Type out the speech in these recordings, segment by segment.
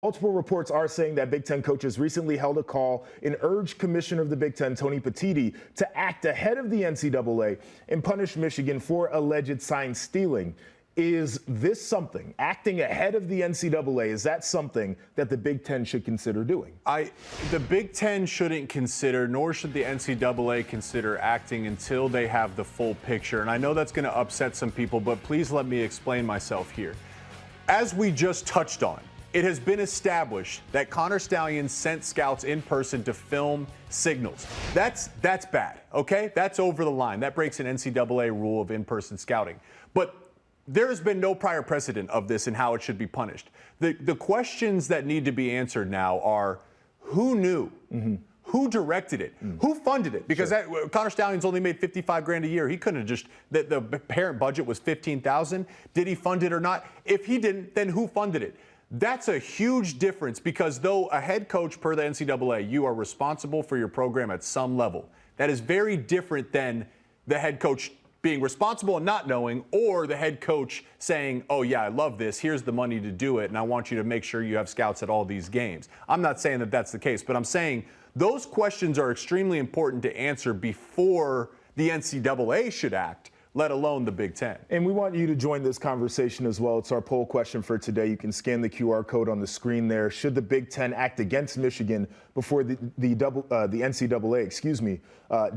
Multiple reports are saying that Big Ten coaches recently held a call and urged Commissioner of the Big Ten, Tony Petitti, to act ahead of the NCAA and punish Michigan for alleged sign stealing. Is this something, acting ahead of the NCAA, is that something that the Big Ten should consider doing? The Big Ten shouldn't consider, nor should the NCAA consider acting until they have the full picture. And I know that's going to upset some people, but please let me explain myself here. As we just touched on, it has been established that Connor Stalions sent scouts in person to film signals. That's bad, okay? That's over the line. That breaks an NCAA rule of in-person scouting. But there has been no prior precedent of this and how it should be punished. The questions that need to be answered now are, who knew? Mm-hmm. Who directed it? Mm. Who funded it? Because Connor Stalions only made $55,000 a year. He couldn't have just, the parent budget was $15,000. Did he fund it or not? If he didn't, then who funded it? That's a huge difference, because though a head coach per the NCAA, you are responsible for your program at some level. That is very different than the head coach being responsible and not knowing, or the head coach saying, oh yeah, I love this, here's the money to do it, and I want you to make sure you have scouts at all these games. I'm not saying that that's the case, but I'm saying those questions are extremely important to answer before the NCAA should act, let alone the Big Ten. And we want you to join this conversation as well. It's our poll question for today. You can scan the QR code on the screen there. Should the Big Ten act against Michigan before the NCAA,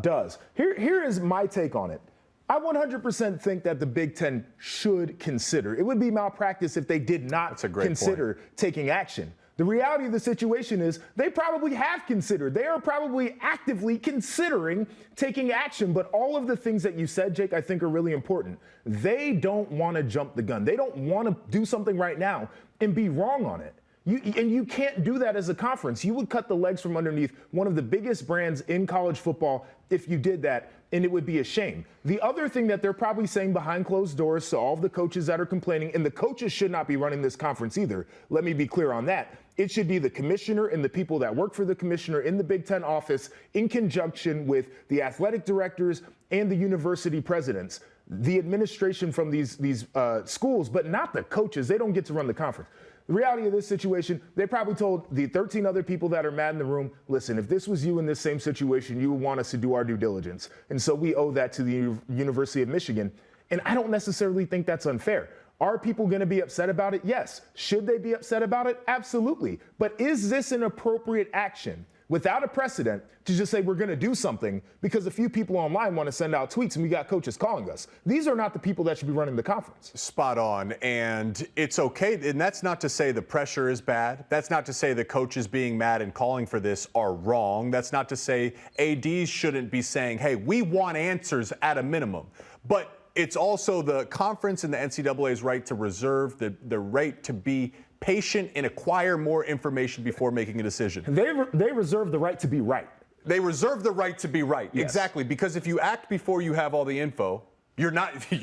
does? Here is my take on it. I 100% think that the Big Ten should consider. It would be malpractice if they did not consider taking action. The reality of the situation is they probably have considered. They are probably actively considering taking action. But all of the things that you said, Jake, I think are really important. They don't want to jump the gun. They don't want to do something right now and be wrong on it. You can't do that as a conference. You would cut the legs from underneath one of the biggest brands in college football if you did that, and it would be a shame. The other thing that they're probably saying behind closed doors to all of the coaches that are complaining, and the coaches should not be running this conference either, let me be clear on that. It should be the commissioner and the people that work for the commissioner in the Big Ten office in conjunction with the athletic directors and the university presidents, the administration from these schools, but not the coaches. They don't get to run the conference. The reality of this situation, they probably told the 13 other people that are mad in the room, listen, if this was you in this same situation, you would want us to do our due diligence. And so we owe that to the University of Michigan. And I don't necessarily think that's unfair. Are people going to be upset about it? Yes. Should they be upset about it? Absolutely. But is this an appropriate action without a precedent to just say we're going to do something because a few people online want to send out tweets and we got coaches calling us? These are not the people that should be running the conference. Spot on. And it's okay. And that's not to say the pressure is bad. That's not to say the coaches being mad and calling for this are wrong. That's not to say ADs shouldn't be saying, hey, we want answers at a minimum. But it's also the conference and the NCAA's right to reserve the right to be patient and acquire more information before making a decision. They reserve the right to be right. They reserve the right to be right. Yes. Exactly. Because if you act before you have all the info, you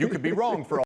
could be wrong for all